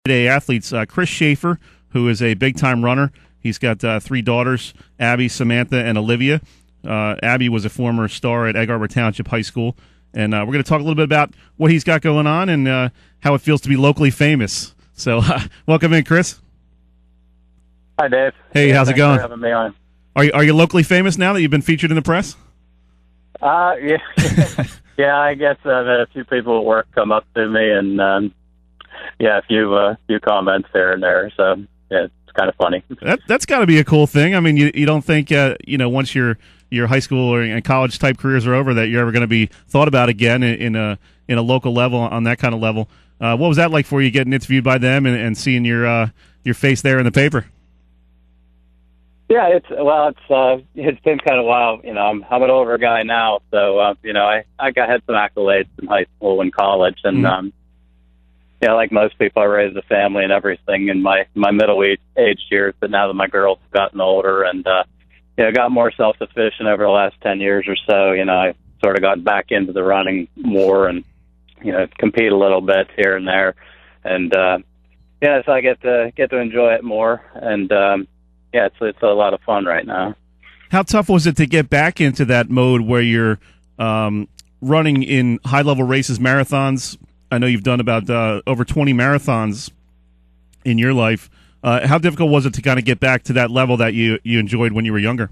Everyday athletes, Chris Shafer, who is a big-time runner. He's got 3 daughters, Abby, Samantha, and Olivia. Abby was a former star at Egg Harbor Township High School. And we're going to talk a little bit about what he's got going on and how it feels to be locally famous. So welcome in, Chris. Hi, Dave. Hey, how's it going? Thanks for having me on. Are you locally famous now that you've been featured in the press? Yeah. Yeah, I guess I've had a few people at work come up to me and, a few comments here and there. So, yeah, it's kind of funny. That's got to be a cool thing. I mean, you don't think, once your high school and college type careers are over that you're ever going to be thought about again in a local level, on that kind of level. What was that like for you, getting interviewed by them and seeing your face there in the paper? Yeah, it's been kind of a while. I'm an older guy now, so I had some accolades in high school and college, and like most people, I raised a family and everything in my middle age years. But now that my girls have gotten older and got more self-sufficient over the last 10 years or so, I sort of got back into the running more and compete a little bit here and there, and so I get to enjoy it more and. It's a lot of fun right now. How tough was it to get back into that mode where you're running in high-level races, marathons? I know you've done about over 20 marathons in your life. How difficult was it to kind of get back to that level that you enjoyed when you were younger?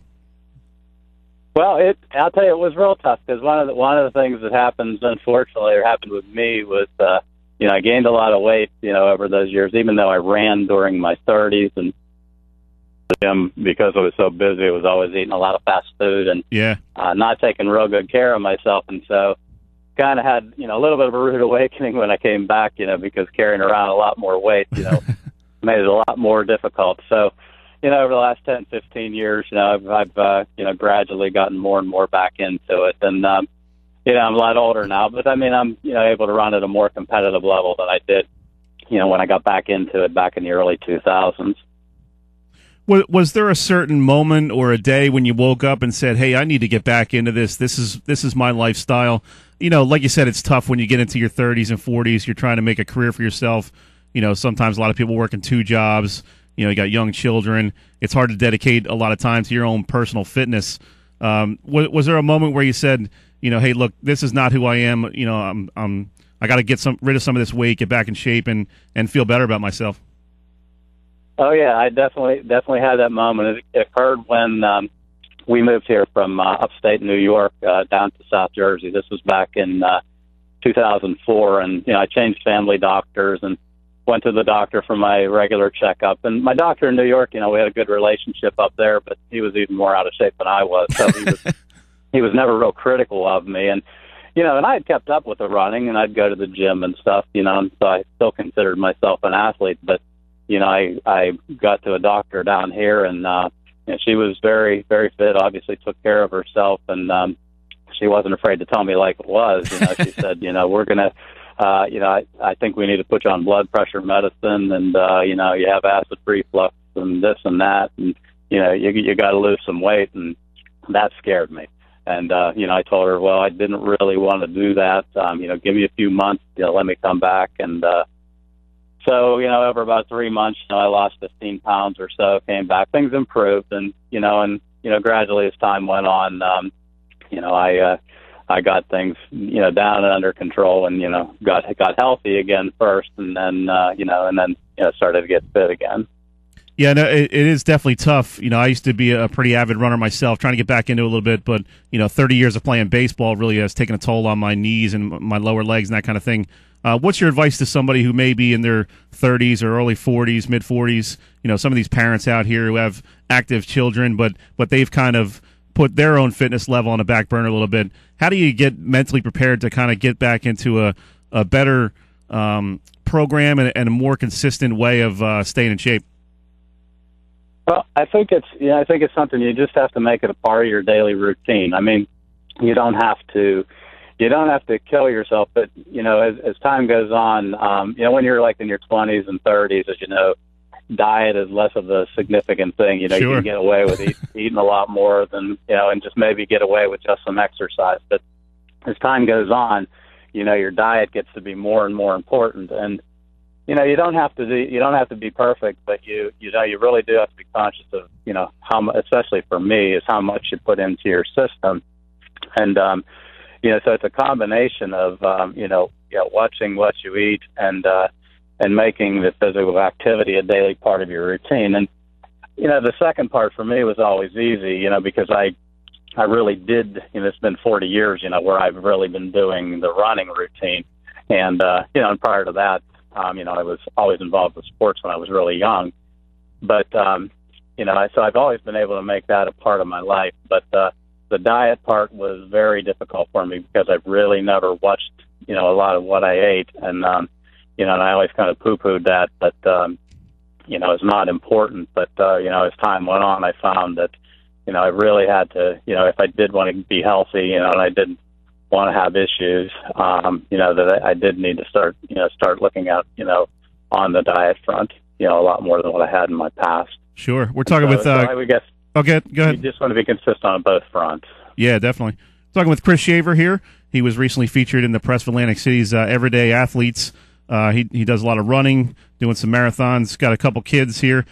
Well, I'll tell you, it was real tough because one of the things that happened with me was I gained a lot of weight over those years, even though I ran during my 30s and gym because I was so busy. I was always eating a lot of fast food and not taking real good care of myself. And so kind of had, a little bit of a rude awakening when I came back, because carrying around a lot more weight, made it a lot more difficult. So, over the last 10, 15 years, I've gradually gotten more and more back into it. And, I'm a lot older now, but I mean, I'm, able to run at a more competitive level than I did, when I got back into it back in the early 2000s. Was there a certain moment or a day when you woke up and said, "Hey, I need to get back into this. This is my lifestyle." Like you said, it's tough when you get into your 30s and 40s. You're trying to make a career for yourself. Sometimes a lot of people working 2 jobs. You got young children. It's hard to dedicate a lot of time to your own personal fitness. Was there a moment where you said, "Hey, look, this is not who I am. I got to get rid of some of this weight, get back in shape, and feel better about myself." Oh yeah, I definitely had that moment. It occurred when we moved here from upstate New York down to South Jersey. This was back in 2004, and I changed family doctors and went to the doctor for my regular checkup. And my doctor in New York, we had a good relationship up there, but he was even more out of shape than I was. So he was never real critical of me, and and I had kept up with the running, and I'd go to the gym and stuff, and so I still considered myself an athlete, but. I got to a doctor down here, and she was very, very fit, obviously took care of herself, and she wasn't afraid to tell me like it was. She said, we're going to, I think we need to put you on blood pressure medicine, and, you have acid reflux and this and that, and, you got to lose some weight, and that scared me. And, I told her, well, I didn't really want to do that. Give me a few months, let me come back, and so, over about 3 months, I lost 15 pounds or so, came back, things improved, and, gradually as time went on, I got things, down and under control and, got healthy again first and then, started to get fit again. Yeah, no, it is definitely tough. I used to be a pretty avid runner myself, trying to get back into it a little bit, but, 30 years of playing baseball really has taken a toll on my knees and my lower legs and that kind of thing. What's your advice to somebody who may be in their 30s or early 40s, mid 40s? Some of these parents out here who have active children, but they've kind of put their own fitness level on a back burner a little bit. How do you get mentally prepared to kind of get back into a better program and a more consistent way of staying in shape? Well, I think it's something you just have to make it a part of your daily routine. I mean, you don't have to kill yourself, but as time goes on, when you're like in your 20s and 30s, as you know, diet is less of a significant thing. Sure. You can get away with eating a lot more than and just maybe get away with just some exercise. But as time goes on, your diet gets to be more and more important. And you don't have to be perfect, but you really do have to be conscious of, especially for me, is how much you put into your system. And, so it's a combination of, watching what you eat and making the physical activity a daily part of your routine. And, the second part for me was always easy, because I really did, it's been 40 years, where I've really been doing the running routine. And, and prior to that, I was always involved with sports when I was really young. But, so I've always been able to make that a part of my life. But the diet part was very difficult for me because I've really never watched, a lot of what I ate. And, and I always kind of poo-pooed that, but, it's not important. But, as time went on, I found that, I really had to, if I did want to be healthy, and I didn't want to have issues, that I did need to start looking at, on the diet front, a lot more than what I had in my past. Sure. We're talking with, I would guess, okay, go ahead. You just want to be consistent on both fronts. Yeah, definitely. Talking with Chris Shafer here. He was recently featured in the Press of Atlantic City's Everyday Athletes. He does a lot of running, doing some marathons, got a couple kids here.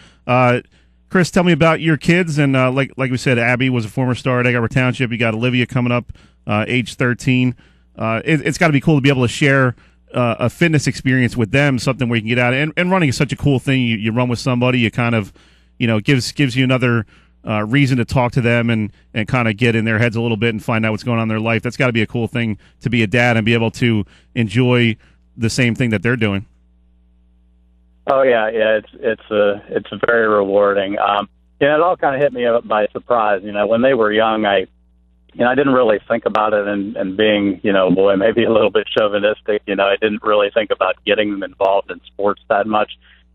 Chris, tell me about your kids. And like we said, Abby was a former star at Egg Harbor Township. You got Olivia coming up, age 13. It's got to be cool to be able to share a fitness experience with them, something where you can get out. And running is such a cool thing. You run with somebody, you kind of, gives you another reason to talk to them and kind of get in their heads a little bit and find out what's going on in their life. That's got to be a cool thing to be a dad and be able to enjoy the same thing that they're doing. Oh yeah, it's very rewarding. It all kind of hit me by surprise. When they were young, I didn't really think about it, and being, boy, maybe a little bit chauvinistic. I didn't really think about getting them involved in sports that much.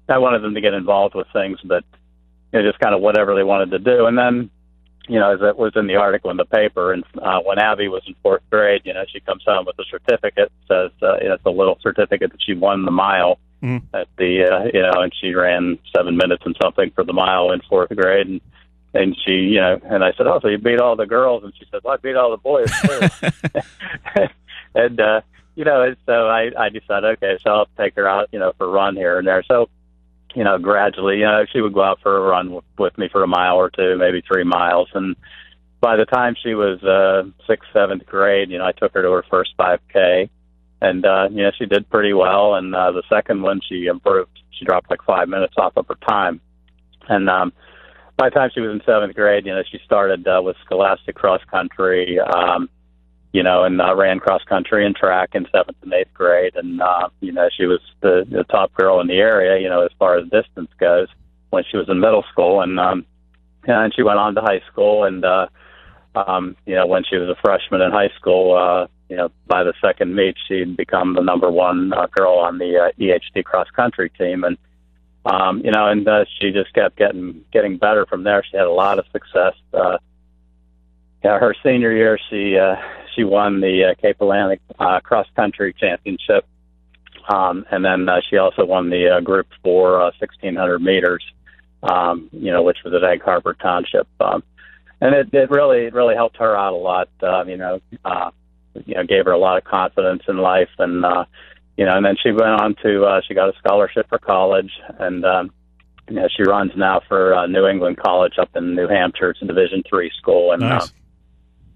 I wanted them to get involved with things, but just kind of whatever they wanted to do. And then, as it was in the article in the paper, and when Abby was in fourth grade, she comes home with a certificate. Says it's a little certificate that she won the mile. Mm-hmm. At the and she ran 7 minutes and something for the mile in fourth grade, and she and I said, oh, so you beat all the girls? And she said, well, I beat all the boys too. And so I decided, okay, so I'll take her out for a run here and there. So gradually she would go out for a run with me for a mile or two, maybe 3 miles. And by the time she was 6th, 7th grade, I took her to her first 5K. And, she did pretty well. And the second one, she improved. She dropped like 5 minutes off of her time. And by the time she was in 7th grade, she started with scholastic cross country, and ran cross country and track in 7th and 8th grade. And, she was the top girl in the area, as far as distance goes when she was in middle school. And she went on to high school. And, when she was a freshman in high school, by the second meet, she'd become the number one girl on the EHT cross country team, and she just kept getting better from there. She had a lot of success. Her senior year, she won the Cape Atlantic cross country championship, and then she also won the Group 4 1600 meters, which was at Egg Harbor Township, and it really helped her out a lot. Gave her a lot of confidence in life, and and then she went on to she got a scholarship for college, and she runs now for New England College up in New Hampshire. It's a Division III school, and nice.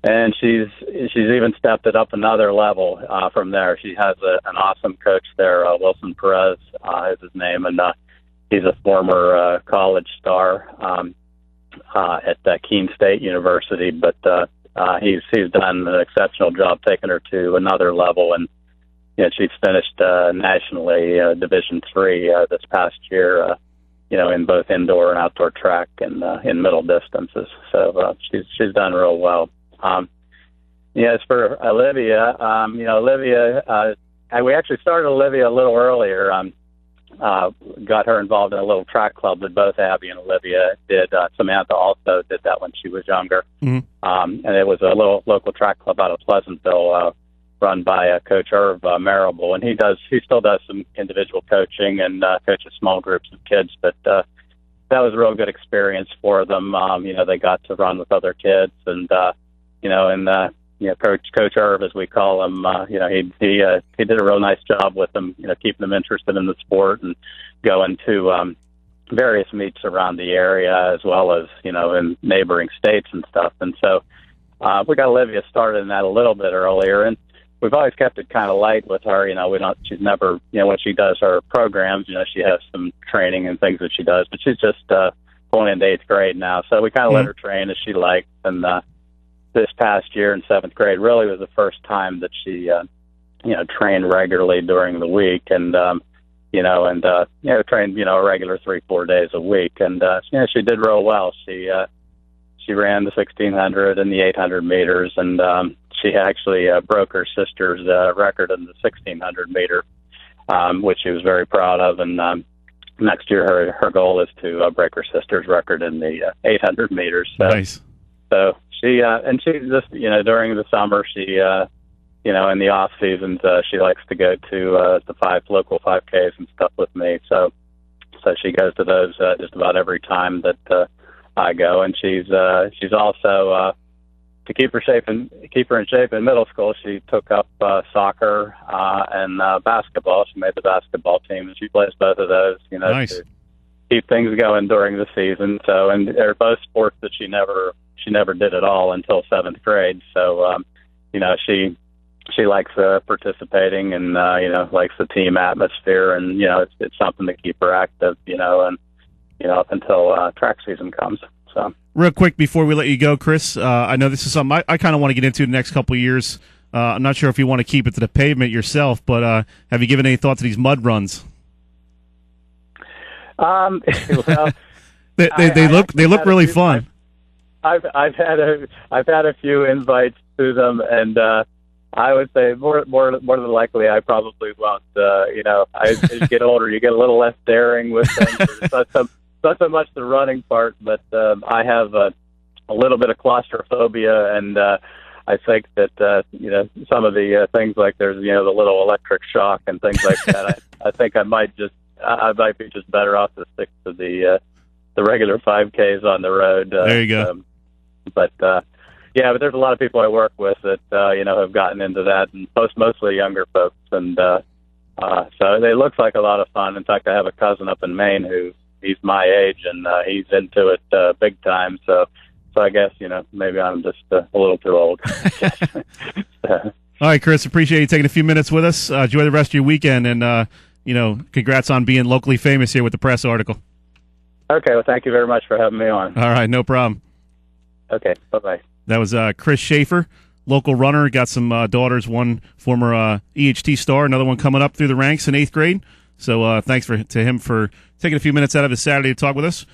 And she's even stepped it up another level from there. She has an awesome coach there, Wilson Perez is his name, and he's a former college star at Keene State University, but he's done an exceptional job taking her to another level, and she's finished nationally Division III this past year, in both indoor and outdoor track and in middle distances. So she's done real well. As for Olivia, we actually started Olivia a little earlier. Got her involved in a little track club that both Abby and Olivia did. Samantha also did that when she was younger. Mm-hmm. And it was a little local track club out of Pleasantville, run by Coach Irv Marable. And he still does some individual coaching and coaches small groups of kids. But that was a real good experience for them. They got to run with other kids, and Coach Irv, as we call him, he did a real nice job with them, keeping them interested in the sport and going to various meets around the area as well as, in neighboring states and stuff. And so we got Olivia started in that a little bit earlier, and we've always kept it kind of light with her. She's never, when she does her programs, she has some training and things that she does, but she's just going into 8th grade now. So we kind of let her train as she likes. And this past year in 7th grade really was the first time that she, trained regularly during the week and, trained, a regular 3-4 days a week. And, she did real well. She ran the 1600 and the 800 meters, and she actually broke her sister's record in the 1600 meter, which she was very proud of. And next year, her goal is to break her sister's record in the 800 meters. So, nice. So she just during the summer in the off seasons she likes to go to the local 5Ks and stuff with me. So she goes to those just about every time that I go, and she's also to keep her in shape in middle school. She took up soccer and basketball. She made the basketball team, and she plays both of those. Nice. To keep things going during the season. So, and they're both sports that she never did at all until 7th grade. So, she likes participating and likes the team atmosphere, and it's something to keep her active. Up until track season comes. So, real quick before we let you go, Chris, I know this is something I kind of want to get into the next couple of years. I'm not sure if you want to keep it to the pavement yourself, but have you given any thought to these mud runs? Well, they look really fun. I've had a few invites to them, and I would say more than likely I probably won't. As you get older, you get a little less daring with things. It's not so much the running part, but I have a little bit of claustrophobia, and I think that some of the things like there's the little electric shock and things like that. I think I might be just better off to stick to the regular 5Ks on the road. There you go. But there's a lot of people I work with that have gotten into that, and mostly younger folks, and so it looks like a lot of fun. In fact, I have a cousin up in Maine he's my age, and he's into it big time. So I guess maybe I'm just a little too old. All right, Chris, appreciate you taking a few minutes with us. Enjoy the rest of your weekend, and congrats on being locally famous here with the press article. Okay, well, thank you very much for having me on. All right, no problem. Okay, bye-bye. That was Chris Shafer, local runner. Got some daughters, one former EHT star, another one coming up through the ranks in 8th grade. So thanks to him for taking a few minutes out of his Saturday to talk with us.